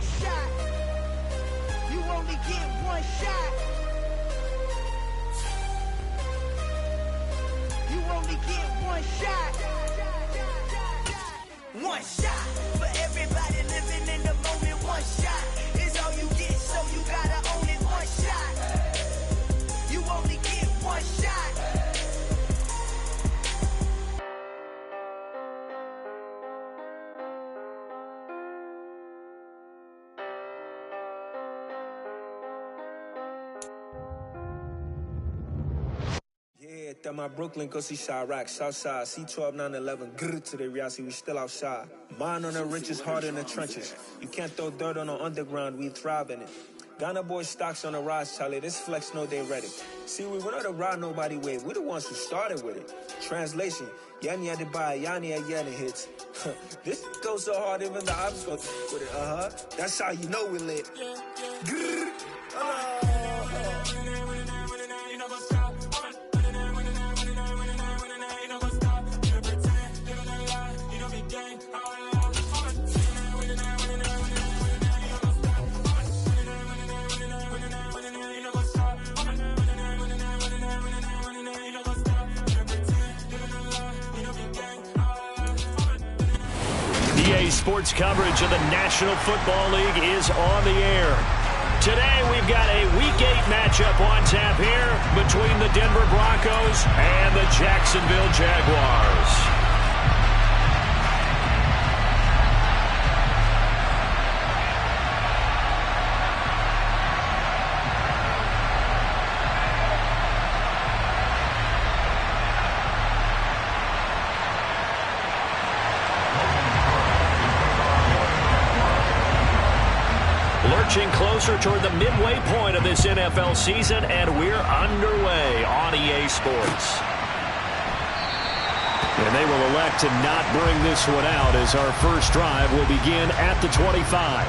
one shot. You only get one shot. You only get one shot. One shot for everybody living in the moment. One shot is all you get, so you gotta own it. One shot. You only get one shot. Yeah, that my Brooklyn, go see Chirac, Southside, C12, 911, grrr to the reality, we still outside. Mine on the riches, heart in the trenches. You can't throw dirt on the underground, we thrive in it. Ghana boys stocks on the rise, Charlie, this flex know they ready. See, we were not to ride nobody with, we the ones who started with it. Translation, Yani had to buy, Yani had Yanni hits. This goes so hard, even the ops go with it, That's how you know we lit. Grrr, Sports coverage of the National Football League is on the air. Today we've got a Week 8 matchup on tap here between the Denver Broncos and the Jacksonville Jaguars. Closer toward the midway point of this NFL season, and we're underway on EA Sports. And they will elect to not bring this one out as our first drive will begin at the 25.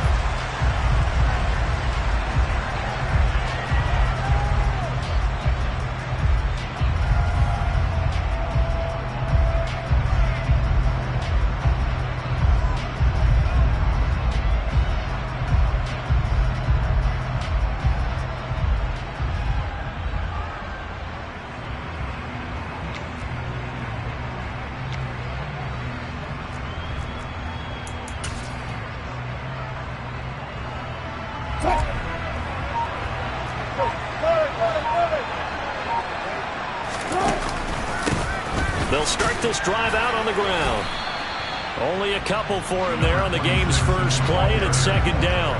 They'll start this drive out on the ground. Only a couple for him there on the game's first play, and it's second down.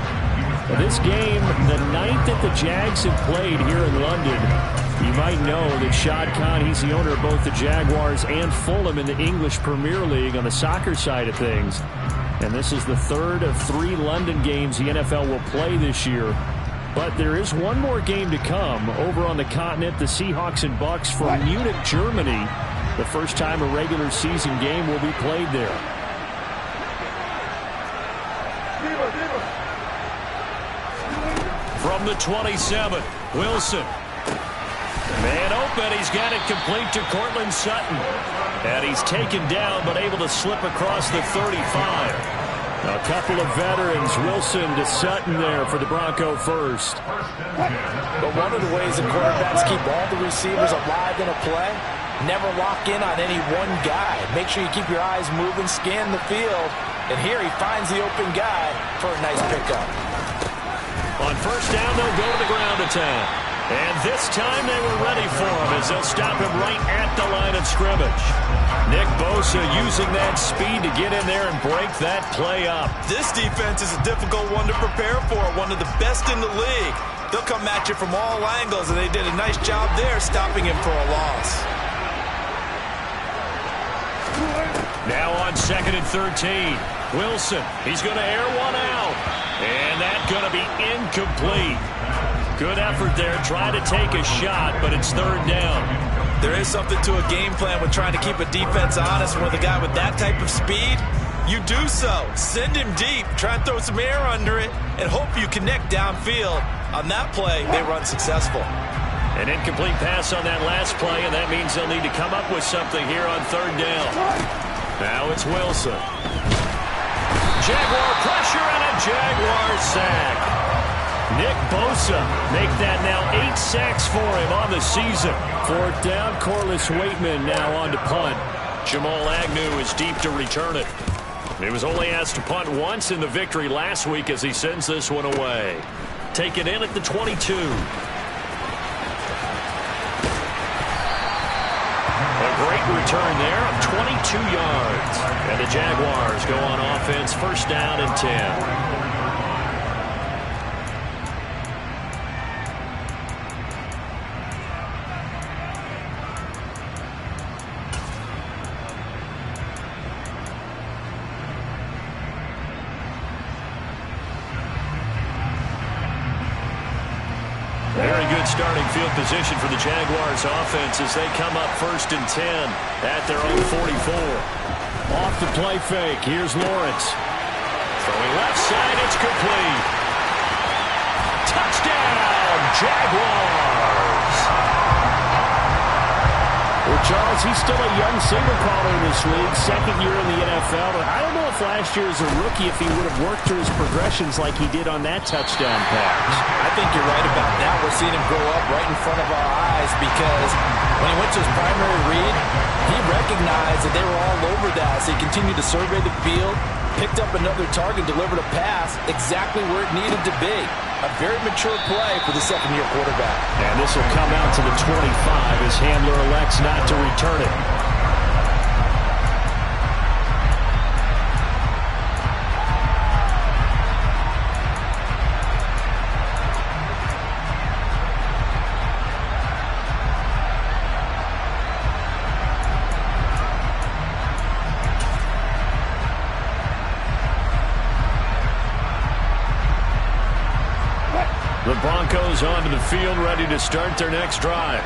Well, this game, the ninth that the Jags have played here in London, you might know that Shad Khan, he's the owner of both the Jaguars and Fulham in the English Premier League on the soccer side of things. And this is the third of 3 London games the NFL will play this year. But there is one more game to come over on the continent, the Seahawks and Bucks from Munich, Germany. The first time a regular season game will be played there. From the 27, Wilson. Man open, he's got it complete to Cortland Sutton. And he's taken down but able to slip across the 35. A couple of veterans, Wilson to Sutton there for the Bronco first. But one of the ways that quarterbacks keep all the receivers alive in a play, never lock in on any one guy. Make sure you keep your eyes moving, scan the field, and here he finds the open guy for a nice pickup. On first down, they'll go to the ground attack. And this time they were ready for him as they'll stop him right at the line of scrimmage. Nick Bosa using that speed to get in there and break that play up. This defense is a difficult one to prepare for, one of the best in the league. They'll come at you from all angles, and they did a nice job there stopping him for a loss. Now on 2nd and 13, Wilson, he's going to air one out. And that's going to be incomplete. Good effort there, trying to take a shot, but it's third down. There is something to a game plan with trying to keep a defense honest. With a guy with that type of speed, you do so. Send him deep, try and throw some air under it, and hope you connect downfield. On that play, they run successful. An incomplete pass on that last play, and that means they'll need to come up with something here on third down. Now it's Wilson. Jaguar pressure and a Jaguar sack. Nick Bosa make that now 8 sacks for him on the season. 4th down, Corliss Waitman now on to punt. Jamal Agnew is deep to return it. He was only asked to punt once in the victory last week as he sends this one away. Taken in at the 22. A great return there of 22 yards. And the Jaguars go on offense, 1st down and 10. Very good starting field position for the Jaguars offense as they come up 1st and 10 at their own 44. Off the play fake. Here's Lawrence. Throwing left side. It's complete. Touchdown, Jaguars. Well, Charles, he's still a young signal caller in this league, 2nd year in the NFL. But I don't know if last year as a rookie, if he would have worked through his progressions like he did on that touchdown pass. I think you're right about that. We're seeing him grow up right in front of our eyes because when he went to his primary read, he recognized that they were all over that. So he continued to survey the field, picked up another target, delivered a pass exactly where it needed to be. A very mature play for the 2nd-year quarterback. And this will come out to the 25 as Hamler elects not to return it. The Broncos onto the field, ready to start their next drive.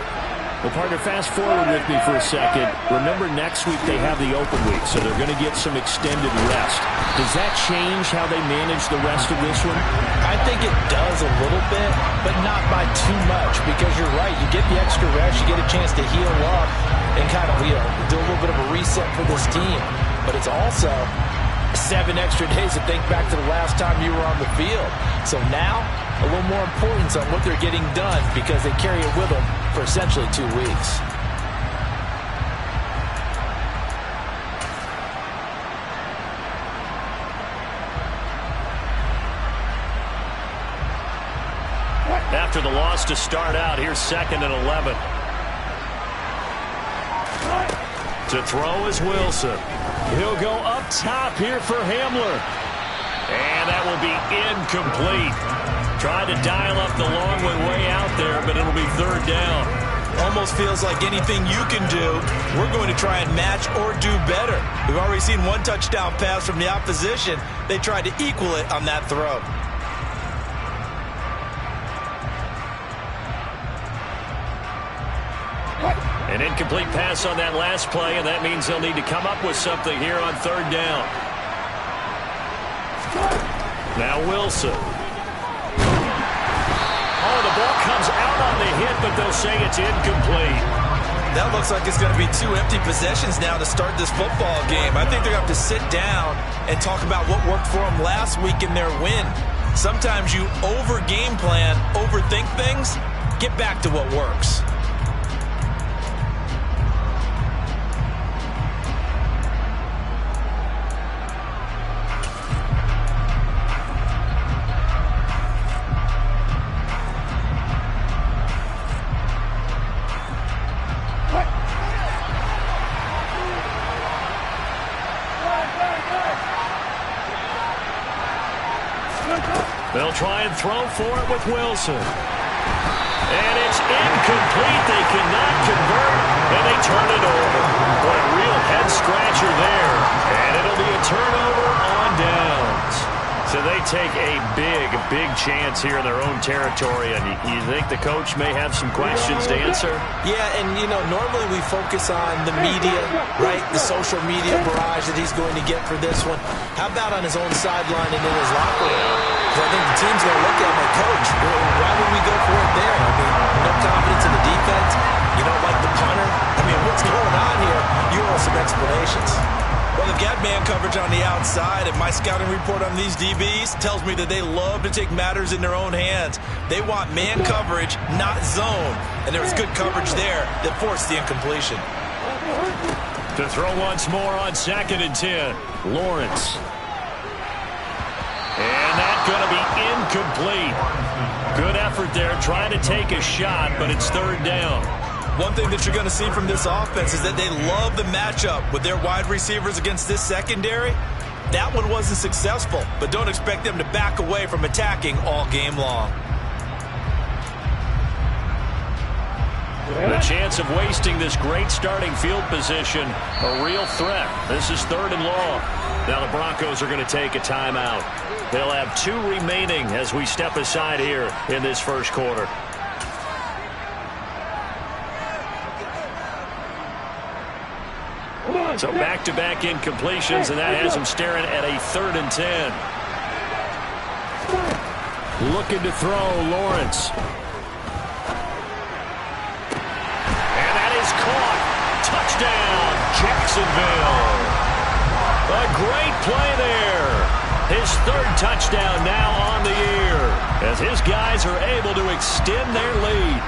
Well, partner, fast forward with me for a second. Remember, next week they have the open week, so they're going to get some extended rest. Does that change how they manage the rest of this one? I think it does a little bit, but not by too much, because you're right. You get the extra rest, you get a chance to heal up and kind of do a little bit of a reset for this team. But it's also 7 extra days to think back to the last time you were on the field. So now, a little more importance on what they're getting done because they carry it with them for essentially 2 weeks. After the loss to start out, here's 2nd and 11. To throw is Wilson. He'll go up top here for Hamler. And that will be incomplete. Tried to dial up the long way out there, but it'll be 3rd down. Almost feels like anything you can do, we're going to try and match or do better. We've already seen 1 touchdown pass from the opposition. They tried to equal it on that throw. An incomplete pass on that last play, and that means they'll need to come up with something here on 3rd down. Now Wilson. Oh, the ball comes out on the hit, but they'll say it's incomplete. That looks like it's going to be 2 empty possessions now to start this football game. I think they're going to have to sit down and talk about what worked for them last week in their win. Sometimes you over-game plan, overthink things, get back to what works. They'll try and throw for it with Wilson. And it's incomplete. They cannot convert, and they turn it over. Boy, a real head-scratcher there. And it'll be a turnover on downs. So they take a big chance here in their own territory. And you think the coach may have some questions to answer? Yeah, and, normally we focus on the media, right? The social media barrage that he's going to get for this one. How about on his own sideline and in his locker room? I think the team's going to look at him like, Coach, why would we go for it there? I mean, no confidence in the defense. You don't like the punter. I mean, what's going on here? You owe some explanations. Well, they've got man coverage on the outside, and my scouting report on these DBs tells me that they love to take matters in their own hands. They want man coverage, not zone. And there was good coverage there that forced the incompletion. To throw once more on 2nd and 10. Lawrence. And that's going to be incomplete. Good effort there, trying to take a shot, but it's 3rd down. One thing that you're going to see from this offense is that they love the matchup with their wide receivers against this secondary. That one wasn't successful, but don't expect them to back away from attacking all game long. The chance of wasting this great starting field position, a real threat. This is 3rd and long. Now the Broncos are going to take a timeout. They'll have 2 remaining as we step aside here in this first quarter. So back-to-back incompletions, and that has them staring at a 3rd and 10. Looking to throw, Lawrence. And that is caught. Touchdown, Jacksonville. A great play there. His 3rd touchdown now on the year as his guys are able to extend their lead.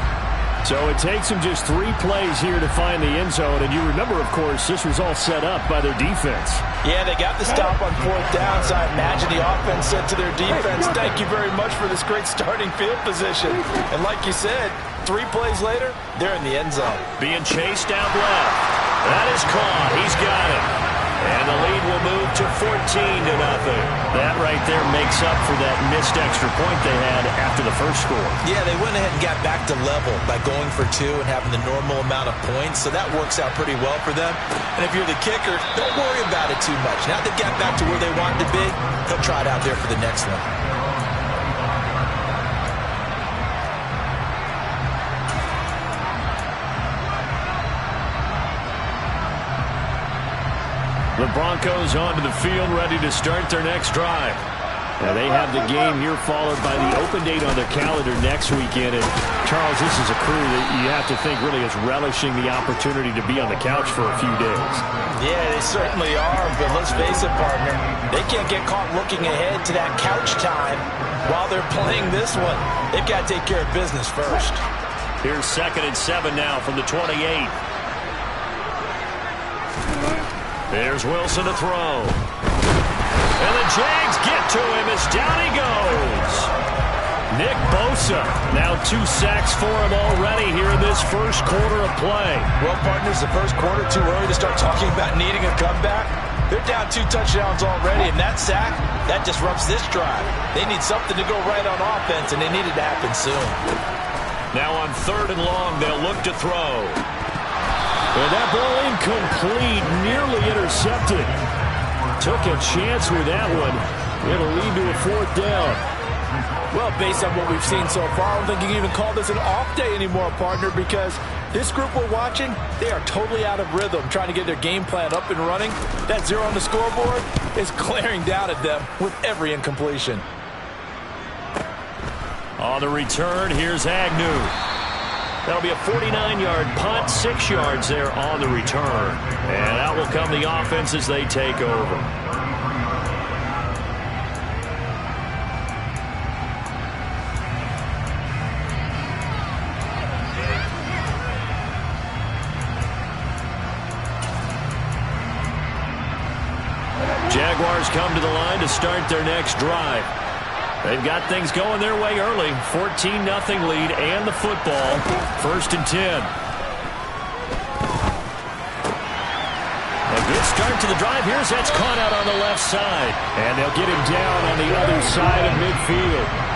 So it takes them just 3 plays here to find the end zone. And you remember, of course, this was all set up by their defense. Yeah, they got the stop on 4th down, so I imagine the offense said to their defense, thank you very much for this great starting field position. And like you said, 3 plays later, they're in the end zone. Being chased down left. That is caught. He's got it. And the lead will move to 14-0. That right there makes up for that missed extra point they had after the first score. Yeah, they went ahead and got back to level by going for 2 and having the normal amount of points, so that works out pretty well for them. And if you're the kicker, don't worry about it too much. Now they got back to where they want to be, they'll try it out there for the next one. The Broncos onto the field, ready to start their next drive. Now they have the game here followed by the open date on their calendar next weekend. And Charles, this is a crew that you have to think really is relishing the opportunity to be on the couch for a few days. Yeah, they certainly are, but let's face it, partner. They can't get caught looking ahead to that couch time while they're playing this one. They've got to take care of business first. Here's 2nd and 7 now from the 28. There's Wilson to throw. And the Jags get to him as down he goes. Nick Bosa, now 2 sacks for him already here in this first quarter of play. Well, partners, the first quarter, too early to start talking about needing a comeback. They're down 2 touchdowns already, and that sack, that disrupts this drive. They need something to go right on offense, and they need it to happen soon. Now on 3rd and long, they'll look to throw. And that ball incomplete, nearly intercepted. Took a chance with that one. It'll lead to a 4th down. Well, based on what we've seen so far, I don't think you can even call this an off day anymore, partner, because this group we're watching, they are totally out of rhythm, trying to get their game plan up and running. That 0 on the scoreboard is glaring down at them with every incompletion. On the return, here's Agnew. That'll be a 49-yard punt, 6 yards there on the return. And out will come the offense as they take over. Jaguars come to the line to start their next drive. They've got things going their way early. 14-0 lead and the football. 1st and 10. A good start to the drive. Here's that's caught out on the left side. And they'll get him down on the other side of midfield.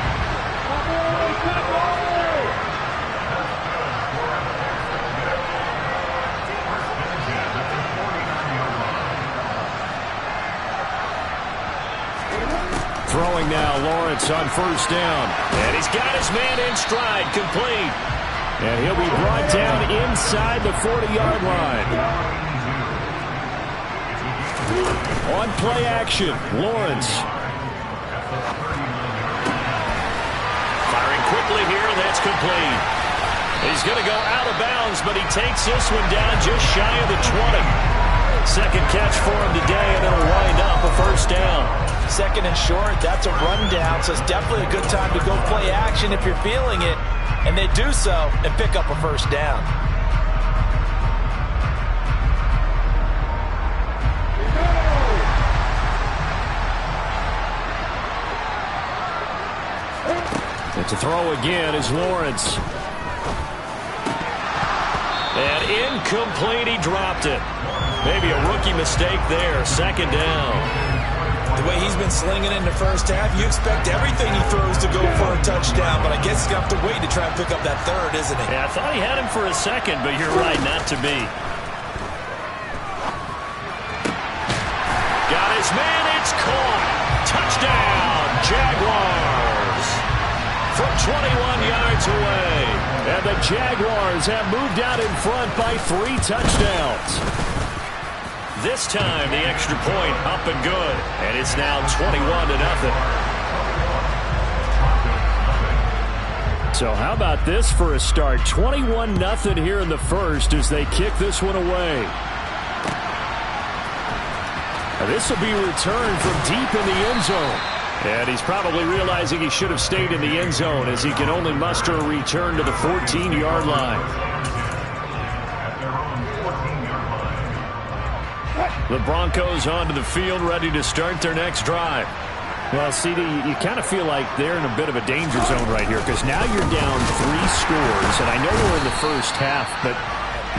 Throwing now, Lawrence on 1st down. And he's got his man in stride, complete. And he'll be brought down inside the 40-yard line. On play action, Lawrence. Firing quickly here, and that's complete. He's going to go out of bounds, but he takes this one down just shy of the 20. Second catch for him today, second and short. That's a rundown, so it's definitely a good time to go play action if you're feeling it. And they do so and pick up a first down. And to throw again is Lawrence. And incomplete, he dropped it. Maybe a rookie mistake there, second down. The way he's been slinging in the first half, you expect everything he throws to go for a touchdown, but I guess he's going to have to wait to try and pick up that third, isn't he? Yeah, I thought he had him for a second, but you're right, not to be. Got his man, it's caught. Touchdown, Jaguars. From 21 yards away. And the Jaguars have moved out in front by 3 touchdowns. This time, the extra point up and good. And it's now 21-0. So how about this for a start? 21-0 here in the first as they kick this one away. Now this will be returned from deep in the end zone. And he's probably realizing he should have stayed in the end zone as he can only muster a return to the 14-yard line. The Broncos onto the field, ready to start their next drive. Well, CD, you kind of feel like they're in a bit of a danger zone right here because now you're down 3 scores, and I know we're in the first half, but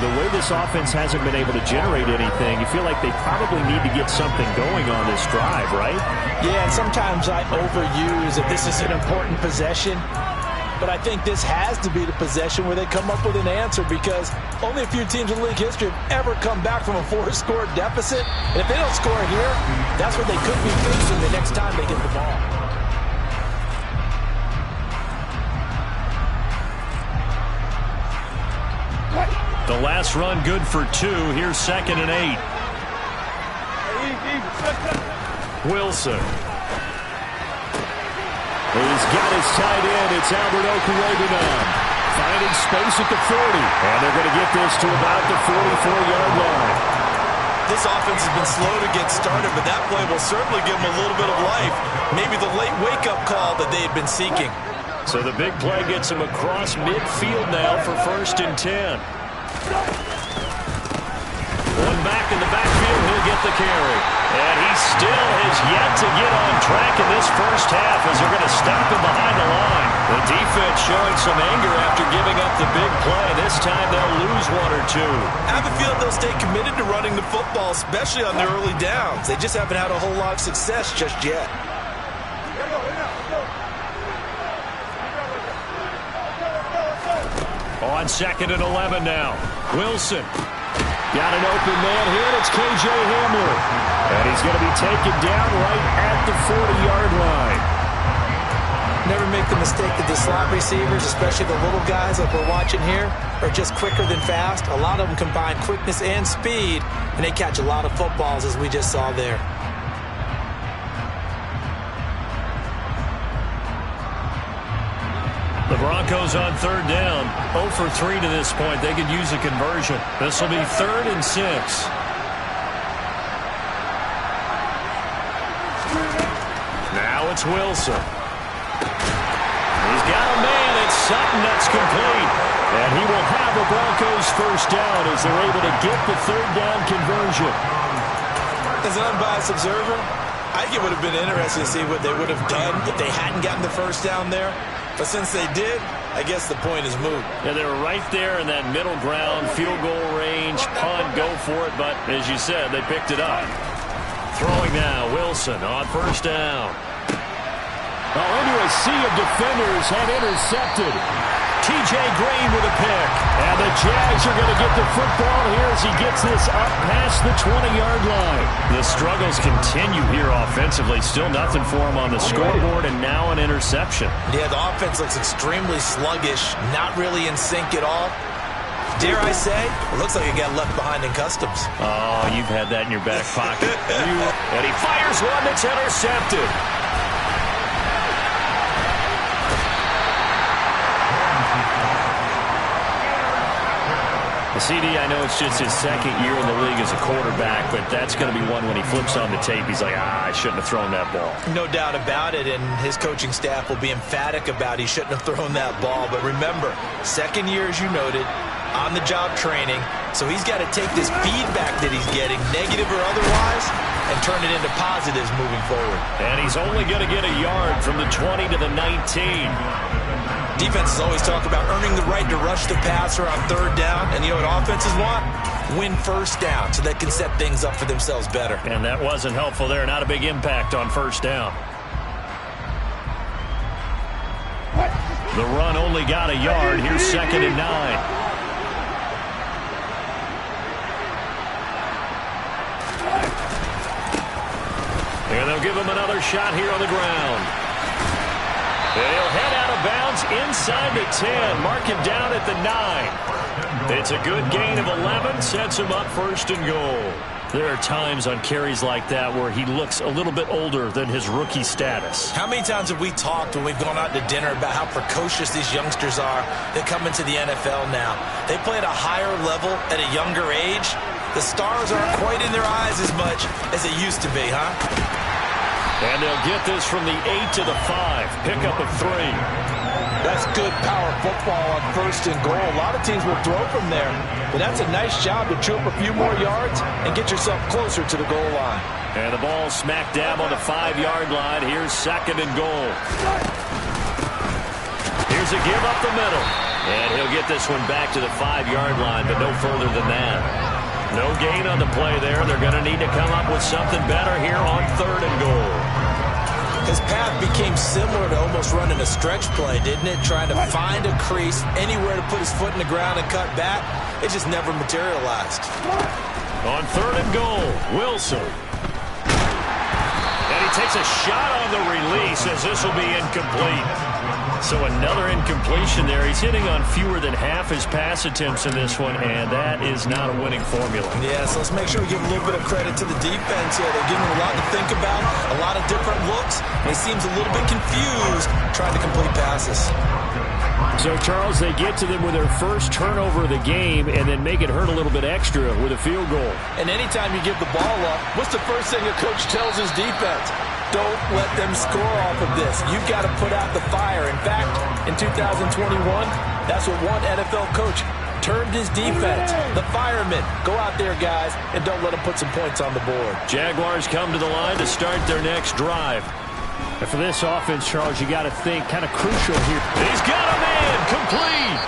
the way this offense hasn't been able to generate anything, you feel like they probably need to get something going on this drive, right? Yeah, and sometimes I overuse that this is an important possession, but I think this has to be the possession where they come up with an answer because only a few teams in league history have ever come back from a 4-score deficit. And if they don't score here, that's what they could be facing the next time they get the ball. The last run good for 2. Here's 2nd and 8. Wilson. He's got his tight end. It's Albert Okwuegbunam now. Finding space at the 40. And they're going to get this to about the 44-yard line. This offense has been slow to get started, but that play will certainly give them a little bit of life. Maybe the late wake-up call that they had been seeking. So the big play gets him across midfield now for 1st and 10. One back in the backfield, he'll get the carry. And he still has yet to get on track in this first half as they're going to stop him behind the line. The defense showing some anger after giving up the big play. This time they'll lose 1 or 2. I have a feeling they'll stay committed to running the football, especially on their early downs. They just haven't had a whole lot of success just yet. On 2nd and 11 now. Wilson. Got an open man here. It's K.J. Hamler. And he's going to be taken down right at the 40-yard line. Never make the mistake that the slot receivers, especially the little guys like we're watching here, are just quicker than fast. A lot of them combine quickness and speed, and they catch a lot of footballs as we just saw there. The Broncos on 3rd down. 0 for 3 to this point. They could use a conversion. This will be 3rd and 6. Now it's Wilson. He's got a man. It's Sutton that's complete. And he will have the Broncos first down as they're able to get the 3rd down conversion. As an unbiased observer, I think it would have been interesting to see what they would have done if they hadn't gotten the first down there. But since they did, I guess the point is moot. Yeah, they were right there in that middle ground, field goal range, punt, go for it. But as you said, they picked it up. Throwing now, Wilson on 1st down. Oh, into a sea of defenders and intercepted. T.J. Green with a pick. And the Jags are going to get the football here as he gets this up past the 20-yard line. The struggles continue here offensively. Still nothing for him on the scoreboard, and now an interception. Yeah, the offense looks extremely sluggish, not really in sync at all. Dare I say, it looks like it got left behind in customs. Oh, you've had that in your back pocket. And he fires one that's intercepted. CD, I know it's just his second year in the league as a quarterback, but that's going to be one when he flips on the tape, he's like, I shouldn't have thrown that ball. No doubt about it, and his coaching staff will be emphatic about he shouldn't have thrown that ball. But remember, second year, as you noted, on-the-job training, so he's got to take this feedback that he's getting, negative or otherwise, and turn it into positives moving forward. And he's only going to get a yard from the 20 to the 19. Defenses always talk about earning the right to rush the passer on third down, and you know what offenses want? Win first down so they can set things up for themselves better. And that wasn't helpful there. Not a big impact on first down. The run only got a yard. Here's 2nd and 9. And they'll give him another shot here on the ground. And he'll head out of bounds inside the 10. Mark him down at the 9. It's a good gain of 11. Sets him up 1st and goal. There are times on carries like that where he looks a little bit older than his rookie status. How many times have we talked when we've gone out to dinner about how precocious these youngsters are that come into the NFL now? They play at a higher level at a younger age. The stars aren't quite in their eyes as much as they used to be, huh? And they'll get this from the 8 to the 5. Pickup of 3. That's good power football on 1st and goal. A lot of teams will throw from there, but that's a nice job to chew up a few more yards and get yourself closer to the goal line. And the ball smack dab on the 5-yard line. Here's 2nd and goal. Here's a give up the middle. And he'll get this one back to the 5-yard line, but no further than that. No gain on the play there. They're going to need to come up with something better here on 3rd and goal. His path became similar to almost running a stretch play, didn't it? Trying to find a crease, anywhere to put his foot in the ground and cut back. It just never materialized. On 3rd and goal, Wilson. And he takes a shot on the release as this will be incomplete. So another incompletion there. He's hitting on fewer than half his pass attempts in this one, and that is not a winning formula. Yeah, so let's make sure we give a little bit of credit to the defense here. They're giving him a lot to think about, a lot of different looks, and he seems a little bit confused trying to complete passes. So, Charles, they get to them with their first turnover of the game and then make it hurt a little bit extra with a field goal. And anytime you give the ball up, what's the first thing a coach tells his defense? Don't let them score off of this. You've got to put out the fire. In fact, in 2021, that's what one NFL coach termed his defense. The firemen. Go out there, guys, and don't let them put some points on the board. Jaguars come to the line to start their next drive. And for this offense, Charles, you got to think kind of crucial here. He's got a man complete.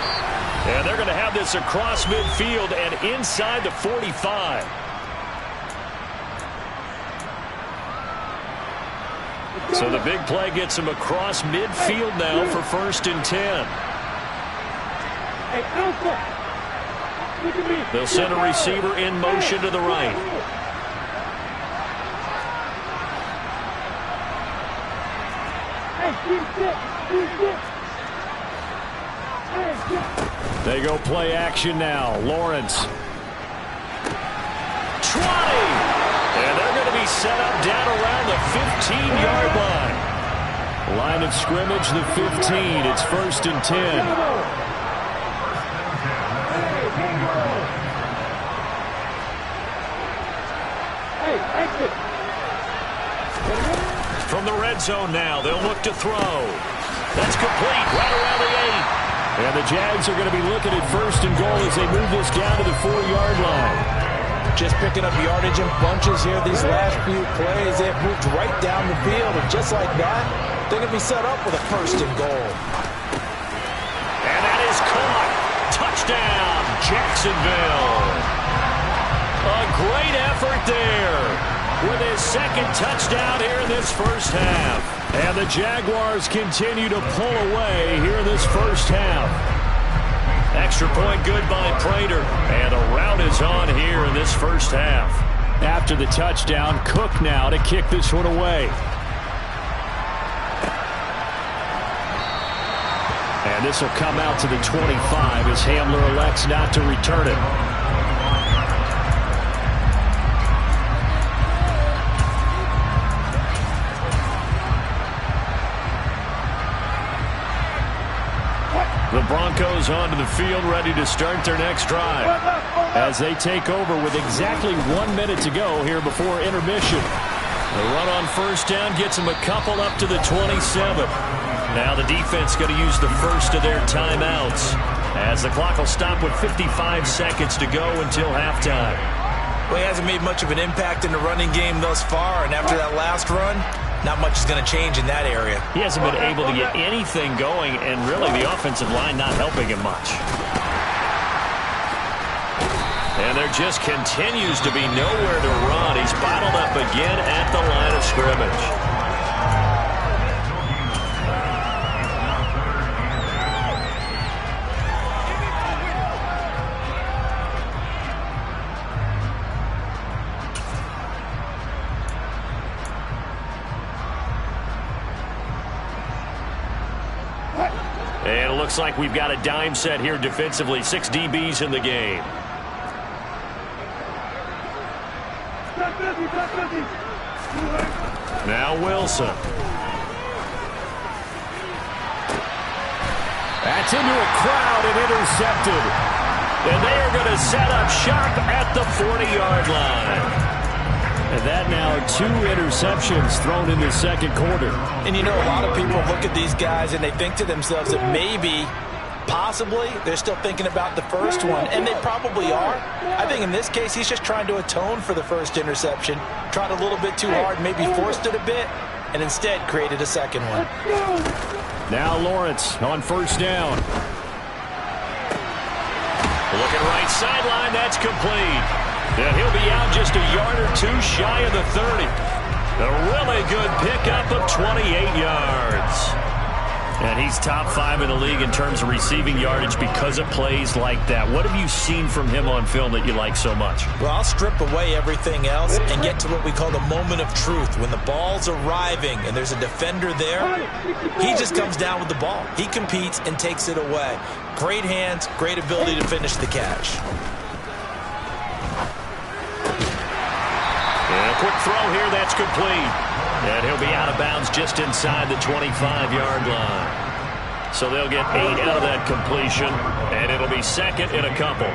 And they're going to have this across midfield and inside the 45. So the big play gets him across midfield now for 1st and 10. They'll send a receiver in motion to the right. They go play action now. Lawrence. 20. And they're going to be set up down around the 15-yard line. Line of scrimmage, the 15. It's 1st and 10. From the red zone now, they'll look to throw. That's complete right around the 8. And the Jags are going to be looking at 1st and goal as they move this down to the 4-yard line. Just picking up yardage in bunches here these last few plays. They have moved right down the field, and just like that, they're going to be set up with a 1st and goal. And that is caught. Touchdown, Jacksonville. A great effort there with his 2nd touchdown here in this first half. And the Jaguars continue to pull away here in this first half. Extra point good by Prater. And the rout is on here in this first half. After the touchdown, Cook now to kick this one away. And this will come out to the 25 as Hamler elects not to return it. The Broncos onto the field, ready to start their next drive as they take over with exactly 1 minute to go here before intermission. The run on first down gets them a couple up to the 27. Now the defense going to use the first of their timeouts as the clock will stop with 55 seconds to go until halftime. Well, he hasn't made much of an impact in the running game thus far, and after that last run, not much is going to change in that area. He hasn't been able to get anything going, and really the offensive line not helping him much. And there just continues to be nowhere to run. He's bottled up again at the line of scrimmage. And it looks like we've got a dime set here defensively. 6 DBs in the game. Now Wilson. That's into a crowd and intercepted. And they are going to set up shop at the 40-yard line. And that now 2 interceptions thrown in the second quarter. And you know, a lot of people look at these guys and they think to themselves that maybe, possibly, they're still thinking about the first one. And they probably are. I think in this case, he's just trying to atone for the first interception. Tried a little bit too hard, maybe forced it a bit, and instead created a second one. Now Lawrence on first down. Looking right sideline, that's complete. And he'll be out just a yard or 2 shy of the 30. A really good pickup of 28 yards. And he's top 5 in the league in terms of receiving yardage because of plays like that. What have you seen from him on film that you like so much? Well, I'll strip away everything else and get to what we call the moment of truth. When the ball's arriving and there's a defender there, he just comes down with the ball. He competes and takes it away. Great hands, great ability to finish the catch. And a quick throw here, that's complete. And he'll be out of bounds just inside the 25-yard line. So they'll get 8 out of that completion, and it'll be second in a couple.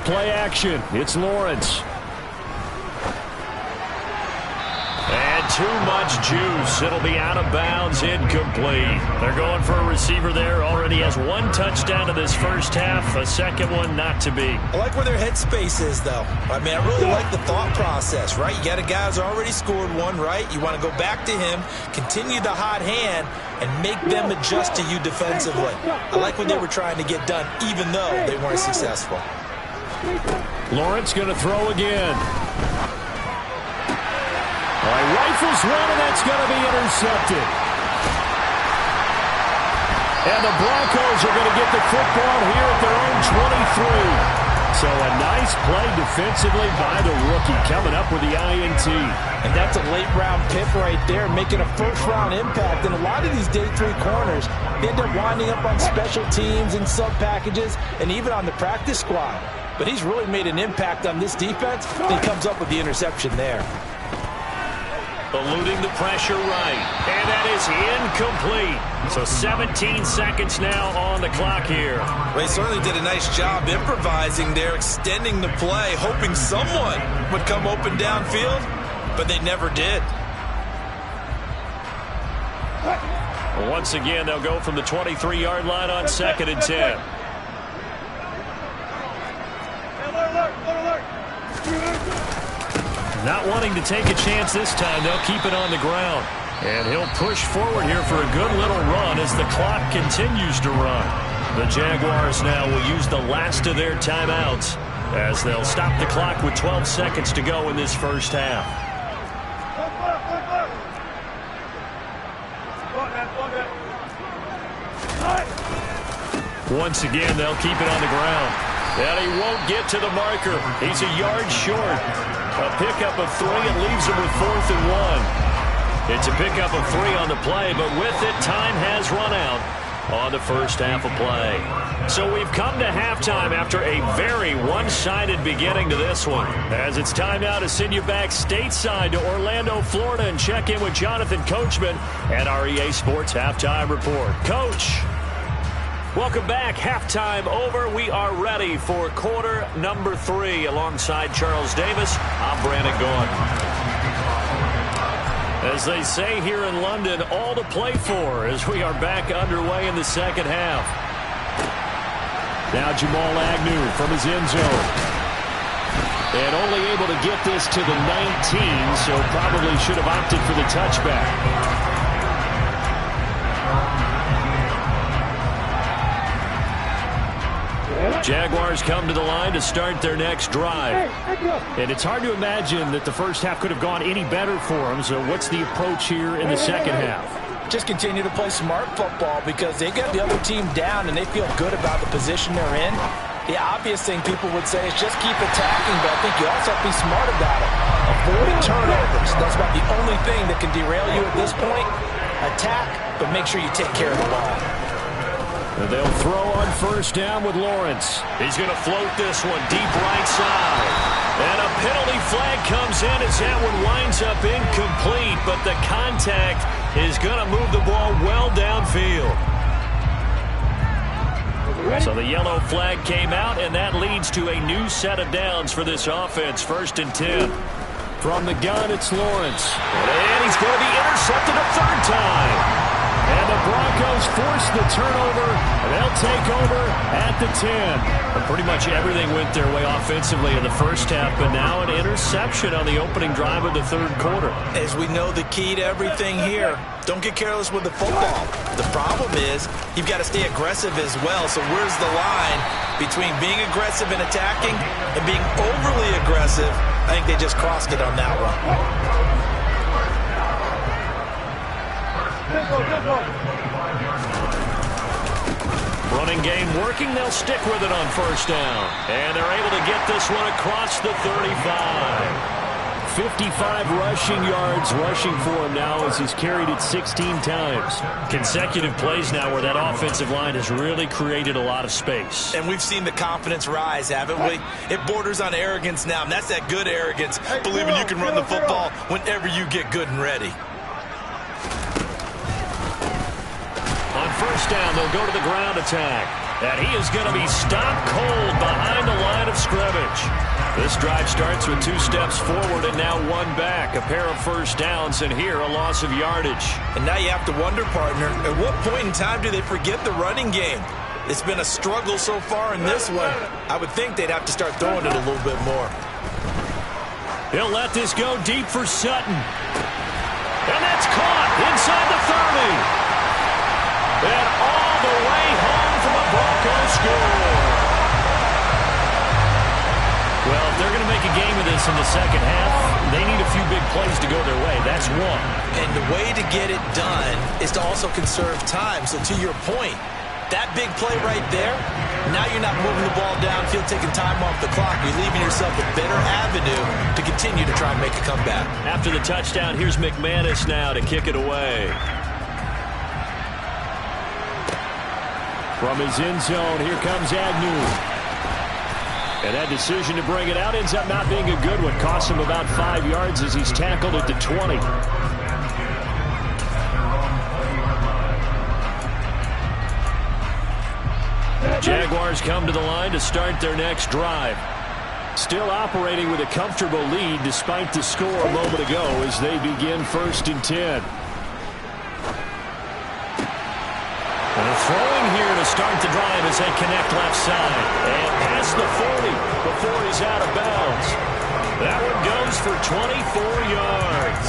Play action. It's Lawrence. And too much juice. It'll be out of bounds, incomplete. They're going for a receiver there. Already has 1 touchdown in this first half. A second one not to be. I like where their headspace is, though. I mean, I really like the thought process, right? You got a guy who's already scored 1, right? You want to go back to him, continue the hot hand, and make them adjust to you defensively. I like what they were trying to get done, even though they weren't successful. Lawrence going to throw again. All right, rifles one, and that's going to be intercepted. And the Broncos are going to get the football here at their own 23. So a nice play defensively by the rookie, coming up with the INT. And that's a late-round pick right there, making a first-round impact. And a lot of these day 3 corners, they end up winding up on special teams and sub-packages and even on the practice squad. But he's really made an impact on this defense, and he comes up with the interception there. Eluding the pressure right. And that is incomplete. So 17 seconds now on the clock here. Well, they certainly did a nice job improvising there, extending the play, hoping someone would come open downfield, but they never did. Once again, they'll go from the 23-yard line on 2nd and 10. Not wanting to take a chance this time, they'll keep it on the ground. And he'll push forward here for a good little run as the clock continues to run. The Jaguars now will use the last of their timeouts as they'll stop the clock with 12 seconds to go in this first half. Once again, they'll keep it on the ground. And he won't get to the marker. He's a yard short. A pickup of 3 and leaves him with 4th and 1. It's a pickup of 3 on the play, but with it, time has run out. on the first half of play. So we've come to halftime after a very one-sided beginning to this one. As it's time now to send you back stateside to Orlando, Florida, and check in with Jonathan Coachman at our EA Sports Halftime Report. Coach, welcome back. Halftime over. We are ready for quarter number 3. Alongside Charles Davis, I'm Brandon Gaudin. As they say here in London, all to play for as we are back underway in the second half. Now Jamal Agnew from his end zone. And only able to get this to the 19, so probably should have opted for the touchback. Jaguars come to the line to start their next drive. And it's hard to imagine that the first half could have gone any better for them. So what's the approach here in the second half? Just continue to play smart football because they get the other team down and they feel good about the position they're in. The obvious thing people would say is just keep attacking, but I think you also have to be smart about it. Avoiding turnovers. That's about the only thing that can derail you at this point. Attack, but make sure you take care of the ball. And they'll throw on first down with Lawrence. He's going to float this one deep right side. And a penalty flag comes in as that one winds up incomplete, but the contact is going to move the ball well downfield. So the yellow flag came out, and that leads to a new set of downs for this offense. 1st and 10. From the gun, it's Lawrence. And he's going to be intercepted a third time. And the Broncos force the turnover. They'll take over at the 10. And pretty much everything went their way offensively in the first half, but now an interception on the opening drive of the third quarter. As we know, the key to everything here, don't get careless with the football. The problem is you've got to stay aggressive as well. So where's the line between being aggressive and attacking and being overly aggressive? I think they just crossed it on that one. Running game working. They'll stick with it on first down. And they're able to get this one across the 35. 55 rushing yards rushing for him now as he's carried it 16 times. Consecutive plays now where that offensive line has really created a lot of space. And we've seen the confidence rise, haven't we? It borders on arrogance now, and that's that good arrogance, believing you can run the football whenever you get good and ready. On first down, they'll go to the ground attack. And he is going to be stopped cold behind the line of scrimmage. This drive starts with 2 steps forward and now 1 back. A pair of first downs, and here a loss of yardage. And now you have to wonder, partner, at what point in time do they forget the running game? It's been a struggle so far in this one. I would think they'd have to start throwing it a little bit more. He'll let this go deep for Sutton. And that's caught inside the 30. And all the way home from a Bronco score. Well, if they're going to make a game of this in the second half, they need a few big plays to go their way. That's one. And the way to get it done is to also conserve time. So to your point, that big play right there, now you're not moving the ball downfield, taking time off the clock. You're leaving yourself a better avenue to continue to try and make a comeback. After the touchdown, here's McManus now to kick it away. From his end zone, here comes Agnew. And that decision to bring it out ends up not being a good one. Costs him about 5 yards as he's tackled at the 20. Jaguars come to the line to start their next drive. Still operating with a comfortable lead despite the score a moment ago as they begin 1st and 10. And throwing here to start the drive as they connect left side. And past the 40 before he's out of bounds. That one goes for 24 yards.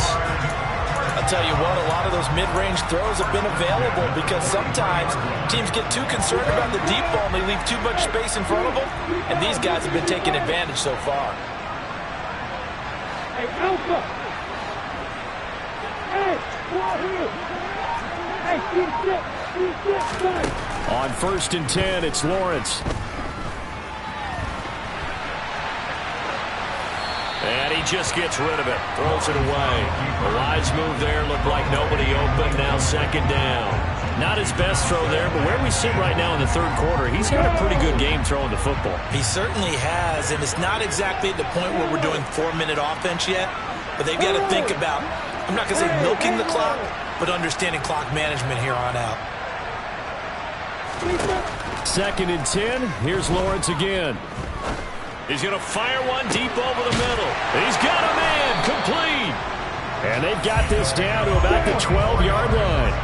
I'll tell you what, a lot of those mid-range throws have been available because sometimes teams get too concerned about the deep ball and they leave too much space in front of them. And these guys have been taking advantage so far. Hey, Alpha! Hey, on 1st and 10, it's Lawrence. And he just gets rid of it. Throws it away. A wise move there. Looked like nobody open. Now 2nd down. Not his best throw there, but where we sit right now in the third quarter, he's had a pretty good game throwing the football. He certainly has, and it's not exactly at the point where we're doing 4-minute offense yet, but they've got to think about, I'm not going to say milking the clock, but understanding clock management here on out. 2nd and 10. Here's Lawrence again. He's going to fire one deep over the middle. He's got a man complete. And they've got this down to about the 12-yard line.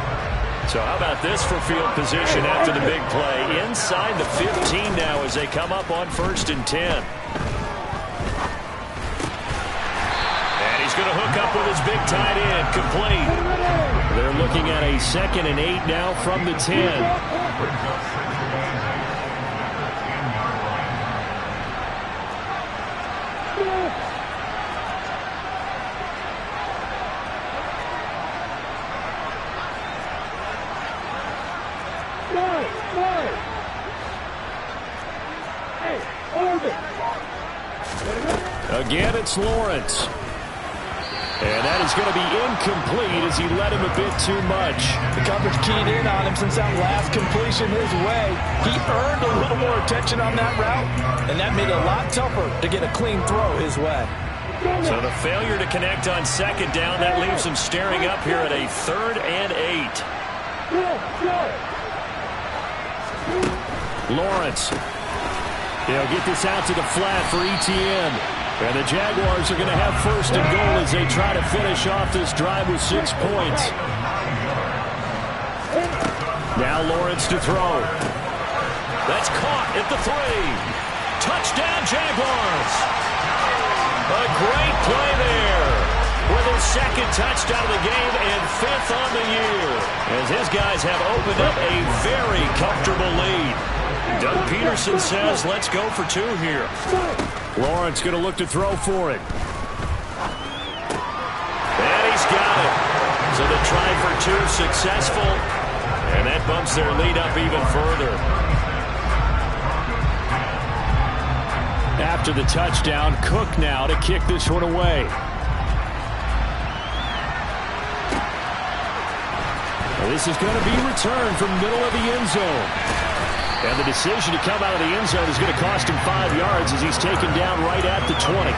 So how about this for field position after the big play? Inside the 15 now as they come up on 1st and 10. And he's going to hook up with his big tight end, complete. They're looking at a 2nd and 8 now from the 10. Again, it's Lawrence. And that is going to be incomplete as he led him a bit too much. The coverage keyed in on him since that last completion his way. He earned a little more attention on that route, and that made it a lot tougher to get a clean throw his way. So the failure to connect on 2nd down, that leaves him staring up here at a 3rd and 8. Lawrence. They'll get this out to the flat for Etienne. And the Jaguars are going to have 1st and goal as they try to finish off this drive with 6 points. Now Lawrence to throw. That's caught at the 3. Touchdown, Jaguars. A great play there with his 2nd touchdown of the game and 5th on the year, as his guys have opened up a very comfortable lead. Doug Peterson says, let's go for 2 here. Lawrence going to look to throw for it. And he's got it. So the try for 2 successful. And that bumps their lead up even further. After the touchdown, Cook now to kick this one away. Well, this is going to be returned from middle of the end zone. And the decision to come out of the end zone is going to cost him 5 yards as he's taken down right at the 20.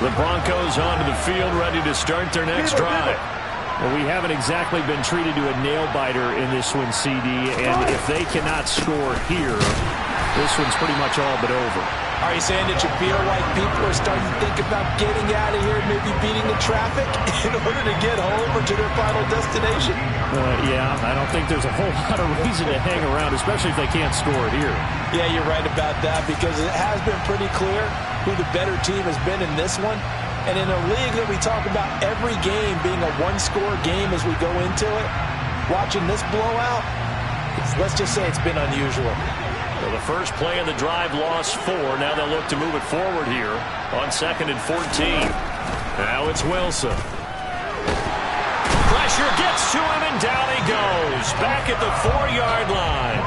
The Broncos onto the field, ready to start their next drive. Well, we haven't exactly been treated to a nail-biter in this one, CD, and if they cannot score here, this one's pretty much all but over. Are you saying that you feel like people are starting to think about getting out of here, maybe beating the traffic in order to get home or to their final destination? Yeah, I don't think there's a whole lot of reason to hang around, especially if they can't score here. Yeah, you're right about that, because it has been pretty clear who the better team has been in this one. And in a league that we talk about every game being a one-score game as we go into it, watching this blowout, let's just say it's been unusual. Well, the first play of the drive lost 4. Now they'll look to move it forward here on 2nd and 14. Now it's Wilson. Pressure gets to him, and down he goes. Back at the 4-yard line.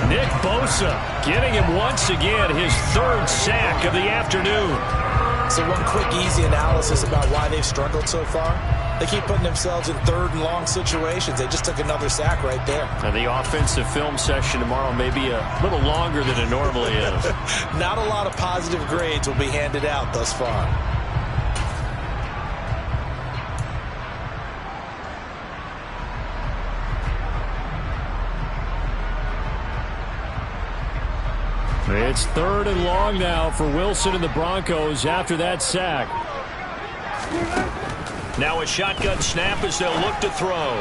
Nick Bosa getting him once again his 3rd sack of the afternoon. So one quick, easy analysis about why they've struggled so far. They keep putting themselves in 3rd and long situations. They just took another sack right there. And the offensive film session tomorrow may be a little longer than it normally is. Not a lot of positive grades will be handed out thus far. It's 3rd and long now for Wilson and the Broncos after that sack. Now a shotgun snap as they'll look to throw.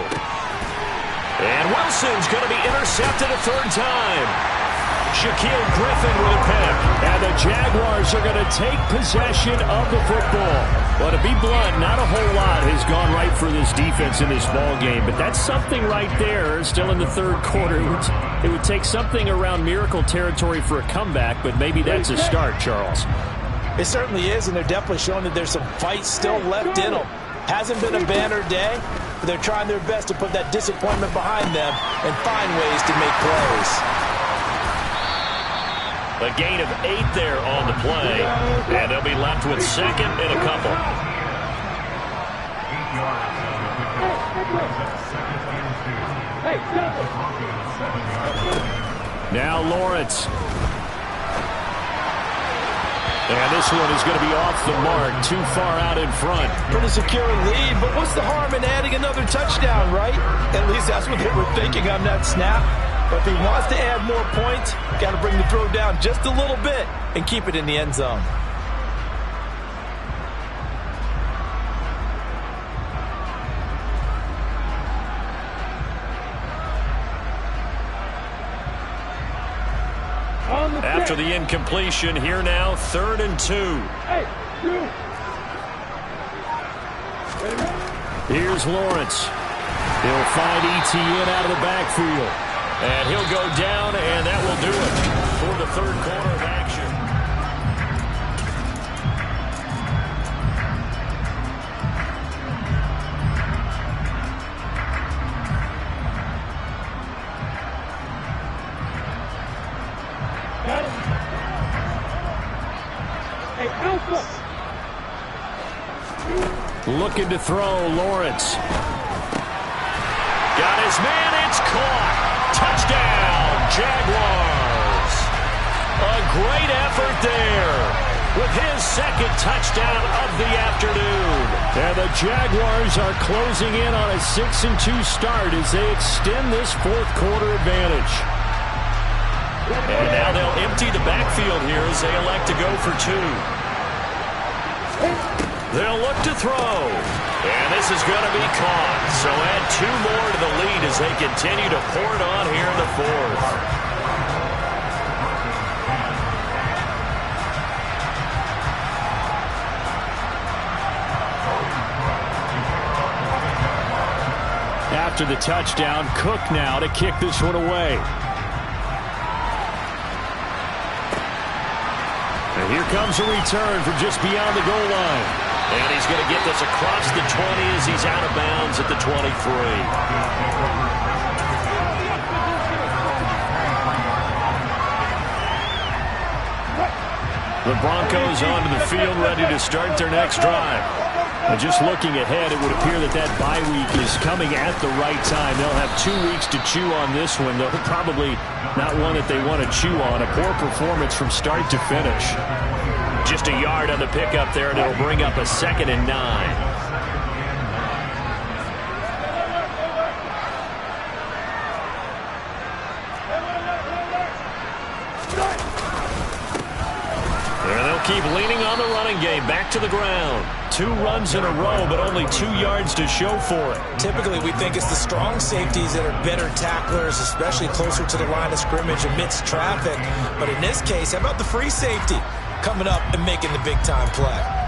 And Wilson's going to be intercepted a 3rd time. Shaquille Griffin with a pick. And the Jaguars are going to take possession of the football. Well, to be blunt, not a whole lot has gone right for this defense in this ball game, but that's something right there still in the 3rd quarter. It would take something around miracle territory for a comeback, but maybe that's a start, Charles. It certainly is, and they're definitely showing that there's some fight still left in them. Hasn't been a banner day, but they're trying their best to put that disappointment behind them and find ways to make plays. A gain of 8 there on the play. And they'll be left with second and a couple. Now Lawrence. And this one is going to be off the mark, too far out in front. Pretty secure lead, but what's the harm in adding another touchdown, right? At least that's what they were thinking on that snap. But if he wants to add more points, got to bring the throw down just a little bit and keep it in the end zone. After the incompletion, here now, 3rd and 2. Here's Lawrence. He'll find ETN out of the backfield. And he'll go down, and that will do it for the 3rd quarter of action. Looking to throw, Lawrence. Got his man, it's caught. Touchdown, Jaguars. A great effort there with his 2nd touchdown of the afternoon. And the Jaguars are closing in on a 6-2 start as they extend this 4th quarter advantage. And now they'll empty the backfield here as they elect to go for 2. They'll look to throw. And this is going to be caught. So add 2 more to the lead as they continue to pour it on here in the 4th. After the touchdown, Cook now to kick this one away. And here comes a return from just beyond the goal line. And he's going to get this across the 20 as he's out of bounds at the 23. The Broncos onto the field ready to start their next drive. And just looking ahead, it would appear that that bye week is coming at the right time. They'll have 2 weeks to chew on this one, though probably not one that they want to chew on. A poor performance from start to finish. Just a yard on the pickup there, and it'll bring up a 2nd and 9. Keep leaning on the running game. Back to the ground. 2 runs in a row, but only 2 yards to show for it. Typically, we think it's the strong safeties that are better tacklers, especially closer to the line of scrimmage amidst traffic. But in this case, how about the free safety coming up and making the big-time play?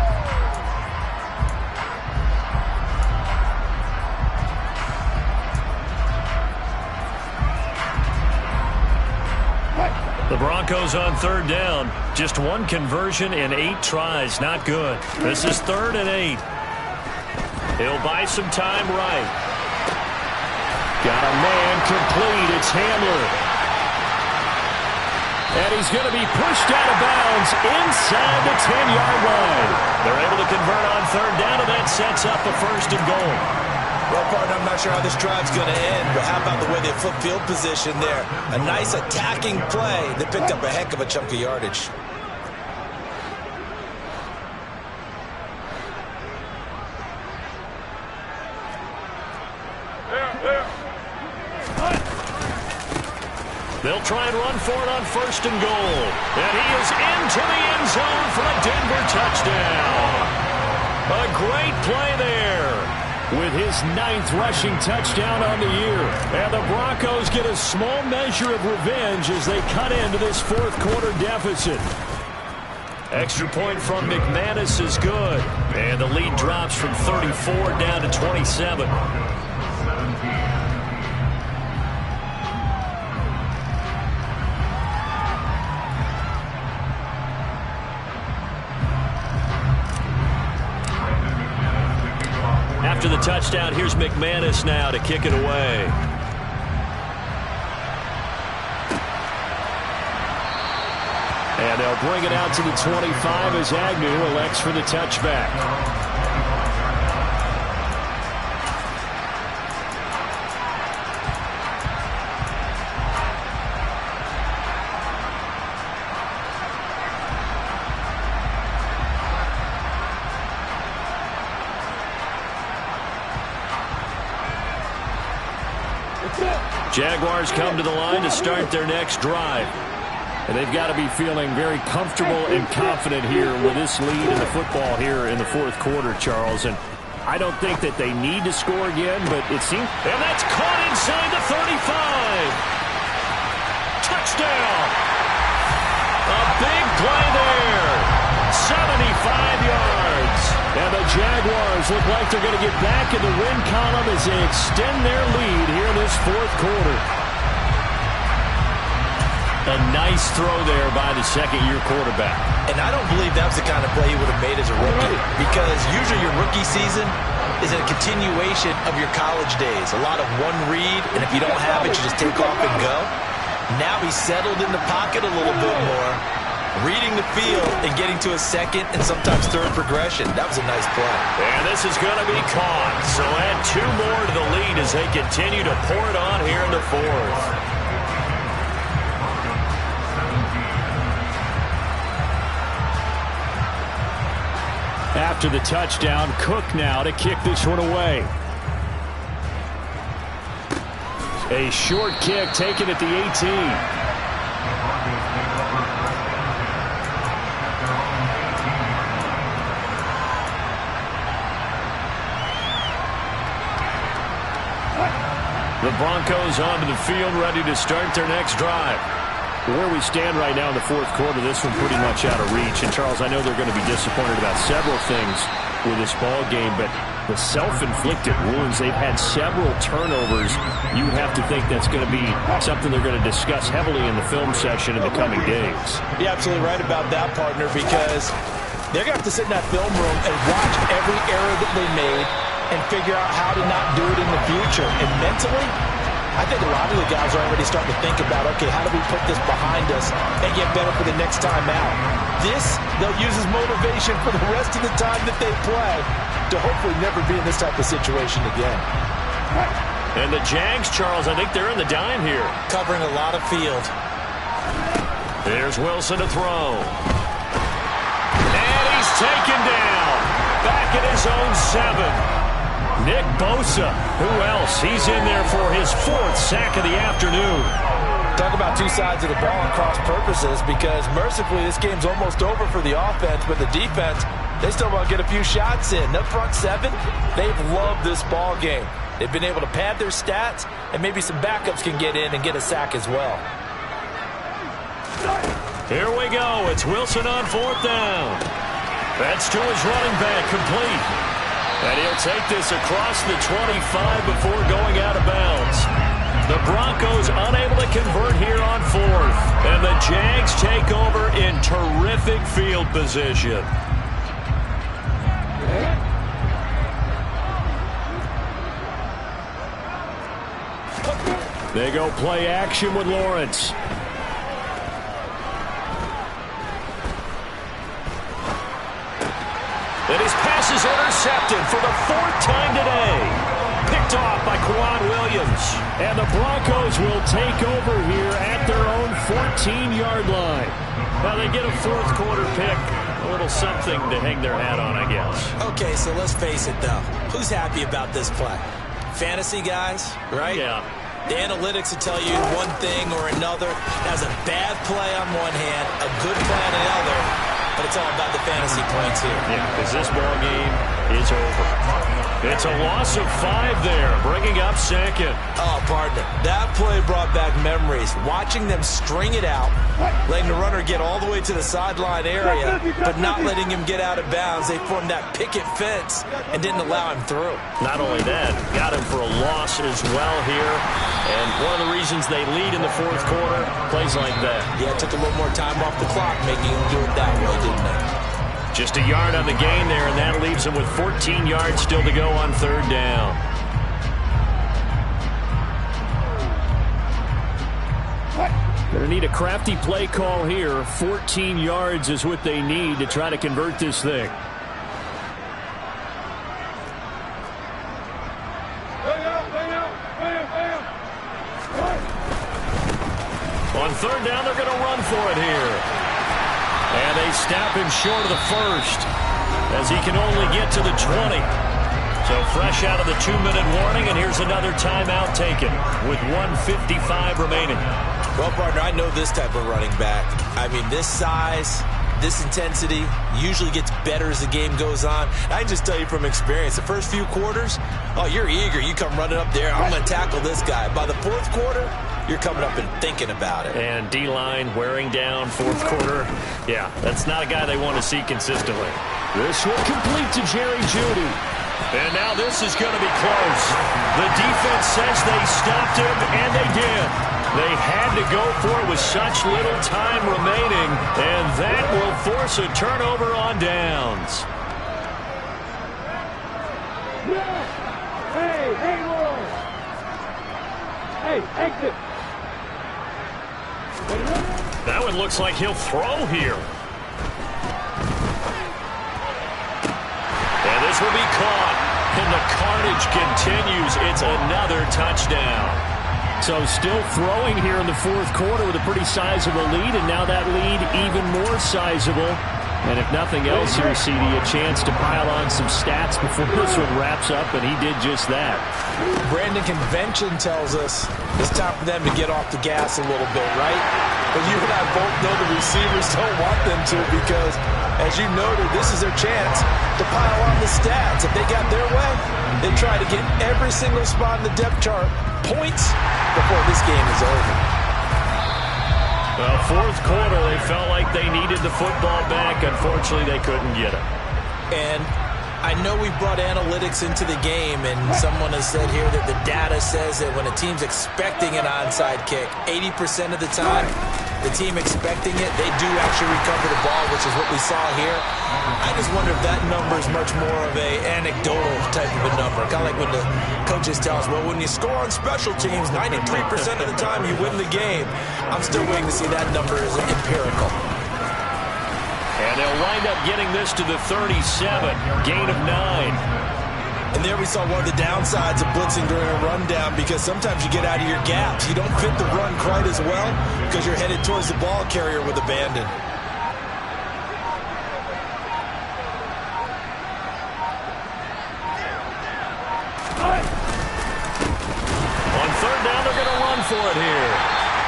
The Broncos on 3rd down. Just 1 conversion in 8 tries. Not good. This is 3rd and 8. He'll buy some time right. Got a man complete. It's Hamler. And he's going to be pushed out of bounds inside the 10-yard line. They're able to convert on 3rd down, and that sets up a 1st and goal. Well, partner, I'm not sure how this drive's going to end, but how about the way they flip field position there? A nice attacking play that picked up a heck of a chunk of yardage. They'll try and run for it on 1st and goal. And he is into the end zone for a Denver touchdown. A great play there, with his 9th rushing touchdown on the year. And the Broncos get a small measure of revenge as they cut into this 4th quarter deficit. Extra point from McManus is good. And the lead drops from 34 down to 27. After the touchdown, here's McManus now to kick it away. They'll bring it out to the 25 as Agnew elects for the touchback. Jaguars come to the line to start their next drive. And they've got to be feeling very comfortable and confident here with this lead in the football here in the fourth quarter, Charles. And I don't think that they need to score again, but it seems... And that's caught inside the 35. Touchdown. A big play there. 75 yards. And the Jaguars look like they're going to get back in the win column as they extend their lead here in this fourth quarter. A nice throw there by the second-year quarterback. And I don't believe that was the kind of play he would have made as a rookie, because usually your rookie season is a continuation of your college days. A lot of one read, and if you don't have it, you just take off and go. Now he's settled in the pocket a little bit more, reading the field and getting to a second and sometimes third progression. That was a nice play. And this is going to be caught. So add 2 more to the lead as they continue to pour it on here in the fourth. After the touchdown, Cook now to kick this one away. A short kick taken at the 18. The Broncos onto the field, ready to start their next drive. Where we stand right now in the fourth quarter, this one pretty much out of reach. And, Charles, I know they're going to be disappointed about several things with this ball game, but the self-inflicted wounds, they've had several turnovers. You would have to think that's going to be something they're going to discuss heavily in the film session in the coming days. You're absolutely right about that, partner, because they're going to have to sit in that film room and watch every error that they made and figure out how to not do it in the future. And mentally, I think a lot of the guys are already starting to think about, okay, how do we put this behind us and get better for the next time out? This, they'll use as motivation for the rest of the time that they play to hopefully never be in this type of situation again. And the Jags, Charles, I think they're in the dime here. Covering a lot of field. There's Wilson to throw. And he's taken down. Back at his own 7. Nick Bosa, who else? He's in there for his 4th sack of the afternoon. Talk about two sides of the ball and cross purposes, because mercifully this game's almost over for the offense, but the defense, they still want to get a few shots in. The front 7, they've loved this ball game. They've been able to pad their stats, and maybe some backups can get in and get a sack as well. Here we go. It's Wilson on 4th down. That's to his running back, complete. And he'll take this across the 25 before going out of bounds. The Broncos unable to convert here on 4th. And the Jags take over in terrific field position. They go play action with Lawrence. And his pass is intercepted for the 4th time today. Picked off by Quan Williams. And the Broncos will take over here at their own 14-yard line. Now they get a fourth quarter pick. A little something to hang their hat on, I guess. Okay, so let's face it, though. Who's happy about this play? Fantasy guys, right? Yeah. The analytics will tell you one thing or another. That's a bad play on one hand, a good play on the other. But it's all about the fantasy points here. Yeah, because this ball game is over. It's a loss of 5 there, bringing up 2nd. Oh, partner, that play brought back memories. Watching them string it out, letting the runner get all the way to the sideline area, but not letting him get out of bounds. They formed that picket fence and didn't allow him through. Not only that, got him for a loss as well here. And one of the reasons they lead in the fourth quarter, plays like that. Yeah, it took a little more time off the clock, making him do it that way, didn't they? Just a yard on the gain there, and that leaves him with 14 yards still to go on 3rd down. Going to need a crafty play call here. 14 yards is what they need to try to convert this thing. On third down, they're going to run for it here. And they snap him short of the first as he can only get to the 20. So fresh out of the 2-minute warning, and here's another timeout taken with 1:55 remaining. Well, partner, I know this type of running back. I mean, this size, this intensity usually gets better as the game goes on. I can just tell you from experience, the first few quarters, oh, you're eager. You come running up there, I'm going to tackle this guy. By the fourth quarter, you're coming up and thinking about it. And D-line wearing down fourth quarter. Yeah, that's not a guy they want to see consistently. This will complete to Jerry Jeudy. And now this is going to be close. The defense says they stopped him, and they did. They had to go for it with such little time remaining, and that will force a turnover on downs. Hey, Lord. Hey, exit. That one looks like he'll throw here. And this will be caught. And the carnage continues. It's another touchdown. So still throwing here in the fourth quarter with a pretty sizable lead, and now that lead even more sizable. And if nothing else here, CD, a chance to pile on some stats before this one wraps up, and he did just that. Brandon, convention tells us it's time for them to get off the gas a little bit, right? But you and I both know the receivers don't want them to, because, as you noted, this is their chance to pile on the stats. If they got their way, they try to get every single spot in the depth chart points before this game is over. Well, fourth quarter, they felt like they needed the football back. Unfortunately, they couldn't get it. And I know we brought analytics into the game, and someone has said here that the data says that when a team's expecting an onside kick, 80% of the time, the team expecting it, they do actually recover the ball, which is what we saw here. I just wonder if that number is much more of a anecdotal type of a number. Kind of like when the coaches tell us, well, when you score on special teams, 93% of the time you win the game. I'm still waiting to see that number is empirical. And they'll wind up getting this to the 37, gain of 9. And there we saw one of the downsides of blitzing during a rundown, because sometimes you get out of your gaps. You don't fit the run quite as well because you're headed towards the ball carrier with abandon. On third down, they're going to run for it here.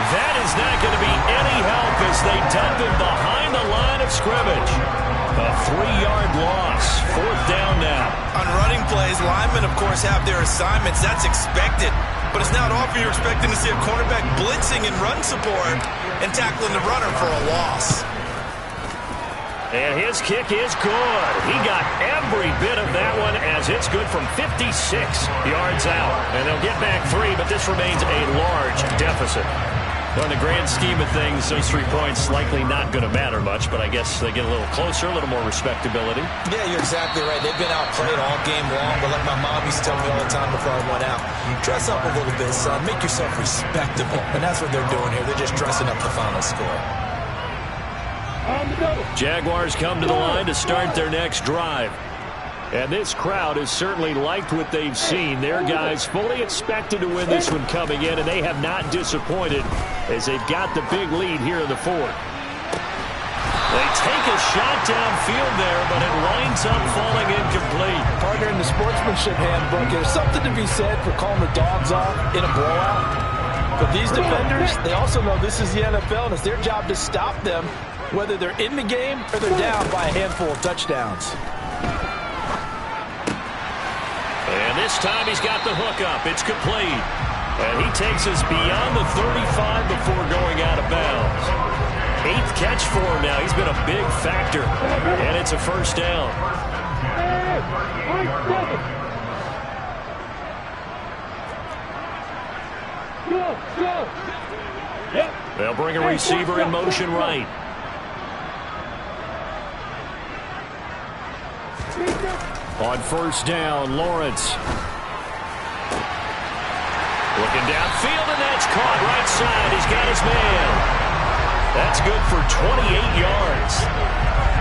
That is not going to be any help as they dump him behind the line of scrimmage. A 3-yard loss. Fourth down now. On running plays, linemen, of course, have their assignments. That's expected. But it's not often you're expecting to see a cornerback blitzing in run support and tackling the runner for a loss. And his kick is good. He got every bit of that one as it's good from 56 yards out. And they'll get back 3, but this remains a large deficit. Well, in the grand scheme of things, those 3 points likely not going to matter much, but I guess they get a little closer, a little more respectability. Yeah, you're exactly right. They've been outplayed all game long, but like my mom used to tell me all the time before I went out, dress up a little bit, son. Make yourself respectable. And that's what they're doing here. They're just dressing up the final score. Jaguars come to the line to start their next drive. And this crowd has certainly liked what they've seen. Their guys fully expected to win this one coming in, and they have not disappointed as they've got the big lead here in the fourth. They take a shot downfield there, but it winds up falling incomplete. Partner, in the sportsmanship handbook, there's something to be said for calling the dogs off in a blowout. But these defenders, they also know this is the NFL, and it's their job to stop them, whether they're in the game or they're down by a handful of touchdowns. And this time he's got the hook up. It's complete. And he takes us beyond the 35 before going out of bounds. 8th catch for him now. He's been a big factor. And it's a first down. They'll bring a receiver in motion right. On first down, Lawrence. Looking downfield, and that's caught right side. He's got his man. That's good for 28 yards.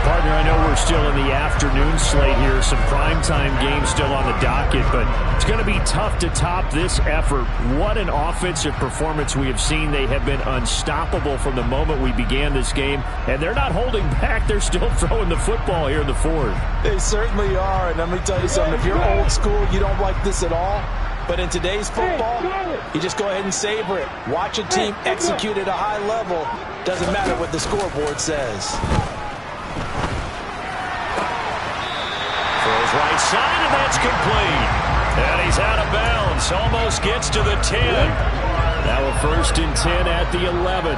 Partner, I know we're still in the afternoon slate here. Some primetime games still on the docket, but it's going to be tough to top this effort. What an offensive performance we have seen. They have been unstoppable from the moment we began this game, and they're not holding back. They're still throwing the football here in the fourth. They certainly are, and let me tell you something. If you're old school, you don't like this at all. But in today's football, you just go ahead and savor it. Watch a team execute at a high level. Doesn't matter what the scoreboard says. Throws right side, and that's complete. And he's out of bounds. Almost gets to the 10. Now a 1st and 10 at the 11.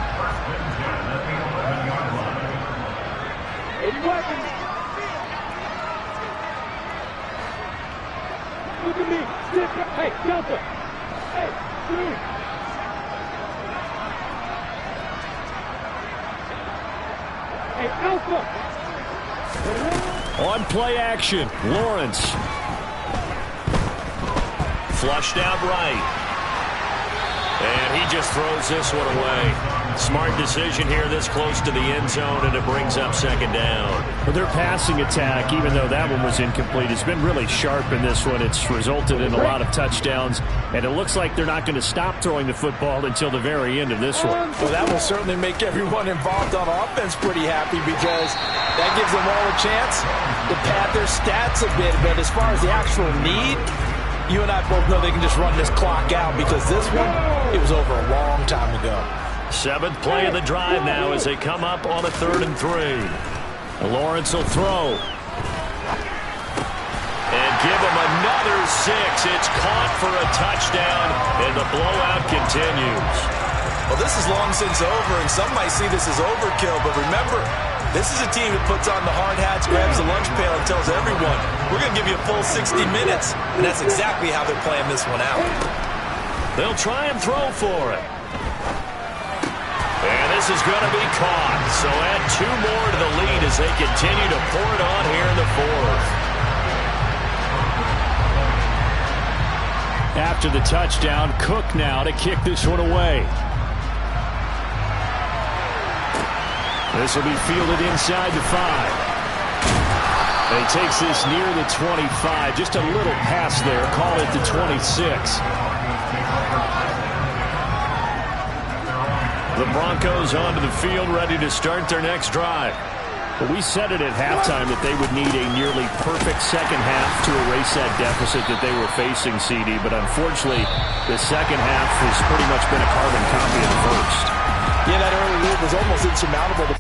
Look at me. Hey, Delta. Hey, dude. Hey, Alpha. On play action, Lawrence. Flushed out right. And he just throws this one away. Smart decision here this close to the end zone, and it brings up 2nd down. Well, their passing attack, even though that one was incomplete, has been really sharp in this one. It's resulted in a lot of touchdowns, and it looks like they're not going to stop throwing the football until the very end of this one. Well, that will certainly make everyone involved on offense pretty happy, because that gives them all a chance to pad their stats a bit. But as far as the actual need, you and I both know they can just run this clock out, because this one, it was over a long time ago. 7th play of the drive now as they come up on a 3rd and 3. Lawrence will throw. And give him another 6. It's caught for a touchdown, and the blowout continues. Well, this is long since over, and some might see this as overkill, but remember, this is a team that puts on the hard hats, grabs the lunch pail, and tells everyone, we're going to give you a full 60 minutes, and that's exactly how they're playing this one out. They'll try and throw for it. And this is going to be caught. So add 2 more to the lead as they continue to pour it on here in the 4th. After the touchdown, Cook now to kick this one away. This will be fielded inside the 5. And he takes this near the 25. Just a little pass there. Call it the 26. The Broncos onto the field, ready to start their next drive. But we said it at halftime that they would need a nearly perfect second half to erase that deficit that they were facing, CD. But unfortunately, the second half has pretty much been a carbon copy of the first. Yeah, that early lead was almost insurmountable.